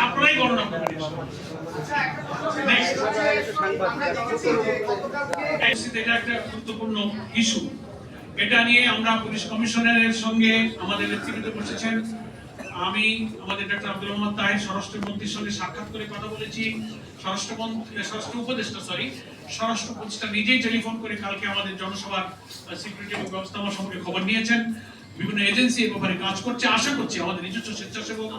আপনারাই গণনা করবেন। এটা একটা গুরুত্বপূর্ণ ইস্যু। এটা নিয়ে আমরা পুলিশ কমিশনারের সঙ্গে আমাদের নেতৃত্বে বসেছেন। আমি আমাদের ডক্টর আব্দুল মোহাম্মদ তাহির স্বরাষ্ট্রমন্ত্রীর সঙ্গে সাক্ষাৎ করে কথা বলেছি। স্বরাষ্ট্র উপদেষ্টা নিজেই টেলিফোন করে কালকে আমাদের জনসভার সিকিউরিটি এবং ব্যবস্থাপনা সম্পর্কে খবর নিয়েছেন। বিভিন্ন এজেন্সি এ ব্যাপারে কাজ করছে। আশা করছি আমাদের নিজস্ব স্বেচ্ছাসেবক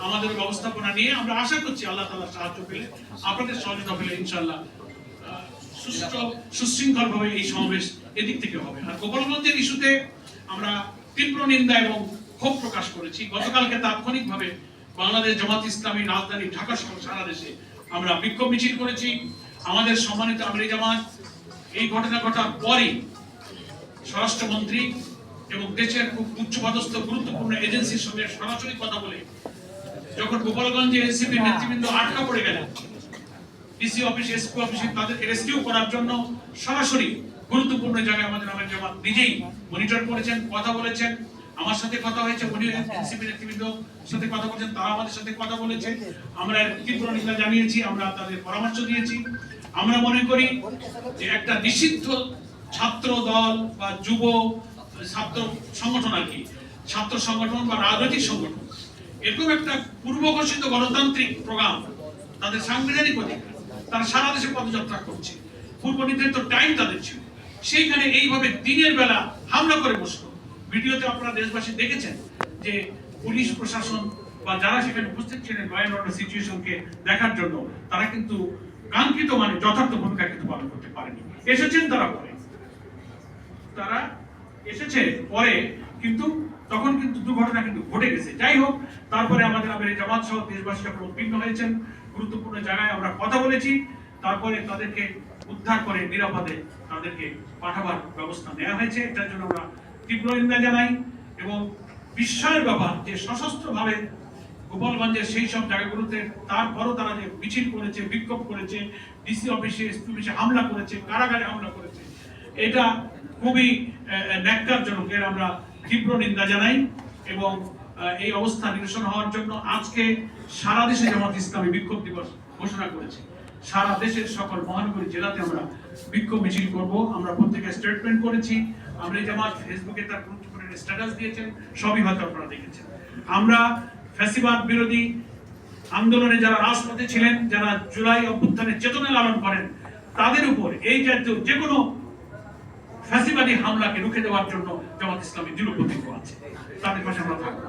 আমাদের ব্যবস্থাপনা নিয়ে আমরা আশা করছি আল্লাহ তাআলার সাহায্য পেলে, আপনাদের সহযোগিতা পেলে ইনশাআল্লাহ সুশৃঙ্খল ভাবে এই সমাবেশ এদিক থেকে হবে। আর গোপালগঞ্জের ইস্যুতে আমরা তীব্র নিন্দা এবং ক্ষোভ প্রকাশ করেছি। গতকালকে তাৎক্ষণিকভাবে বাংলাদেশ জামাত ইসলামী রাজধানী ঢাকা সহ সারা দেশে আমরা বিক্ষোভ মিছিল করেছি। আমাদের সম্মানিত আমির জামাত এই ঘটনা ঘটার পরই স্বরাষ্ট্রমন্ত্রী এবং দেশের খুব উচ্চপদস্থ গুরুত্বপূর্ণ এজেন্সির সঙ্গে সরাসরি কথা বলে যখন গোপালগঞ্জে এনসিপি নেতৃবৃন্দ আটকা পড়ে গেলেন, ডিসি অফিস এসপি অফিসে তাদেরকে রেস্কিউ করার জন্য সরাসরি গুরুত্বপূর্ণ জায়গায় আমাদের আমির জামাত নিজেই মনিটর করেছেন, কথা বলেছেন। আমার সাথে কথা হয়েছে, উনি এনসিপি নেতৃবৃন্দ সাথে কথা বলেছেন, তারা আমাদের সাথে কথা বলেছে। আমরা তীব্র নিন্দা জানিয়েছি, আমরা তাদের পরামর্শ দিয়েছি। আমরা মনে করি যে একটা নিষিদ্ধ ছাত্র দল বা যুব ছাত্র সংগঠন, আর কি ছাত্র সংগঠন বা রাজনৈতিক সংগঠন, এরকম একটা পূর্ব ঘোষিত গণতান্ত্রিক প্রোগ্রাম, তাদের সাংবিধানিক অধিকার, তারা সারা দেশে পদযাত্রা করছে, পূর্ব নির্ধারিত টাইম তাদের ছিল, সেইখানে এইভাবে দিনের বেলা হামলা করে বসলো। ভিডিওতে আপনারা দেশবাসী দেখেছেন যে পুলিশ প্রশাসন বা যারা সেখানে উপস্থিত ছিলেন ল অ্যান্ড অর্ডার সিচুয়েশনকে দেখার জন্য, তারা কিন্তু কাঙ্ক্ষিত মানে যথার্থ ভূমিকা কিন্তু পালন করতে পারেনি। এসেছেন তারা এসেছে পরে, কিন্তু তখন কিন্তু দুর্ঘটনা কিন্তু ঘটে গেছে। যাই হোক, তারপরে আমাদের জামাত সহ দেশবাসী যখন উদ্বিগ্ন হয়েছেন, গুরুত্বপূর্ণ জায়গায় আমরা কথা বলেছি, তারপরে তাদেরকে উদ্ধার করে নিরাপদে তাদেরকে পাঠাবার ব্যবস্থা নেওয়া হয়েছে। এটার জন্য আমরা তীব্র নিন্দা জানাই। এবং বিস্ময়ের ব্যাপার যে সশস্ত্রভাবে গোপালগঞ্জের সেই সব জায়গাগুলোতে তারপরও তারা যে মিছিল করেছে, বিক্ষোভ করেছে, ডিসি অফিসে এসপি অফিসে হামলা করেছে, কারাগারে হামলা করেছে, এটা খুবই ন্যাক্কারজনক। এর আমরা তীব্র নিন্দা জানাই। এবং এই অবস্থা নিরসন হওয়ার জন্য আজকে সারা দেশে জামাত ইসলামী বিক্ষোভ দিবস ঘোষণা করেছে। সারা দেশের সকল মহানগরী জেলাতে আমরা বিক্ষোভ মিছিল করব। আমরা প্রত্যেকে স্টেটমেন্ট করেছি। আমরা জামাত ফেসবুকে তার গুরুত্বপূর্ণ স্ট্যাটাস দিয়েছেন, সবই হয়তো আপনারা দেখেছেন। আমরা ফ্যাসিবাদ বিরোধী আন্দোলনে যারা রাজপথে ছিলেন, যারা জুলাই অভ্যুত্থানের চেতনা লালন করেন, তাদের উপর এই জাতীয় যে কোনো ফ্যাসিবাদী হামলাকে রুখে দেওয়ার জন্য জামাত ইসলামী দৃঢ় প্রতিজ্ঞ আছে। তাদের পাশে আমরা থাকবো।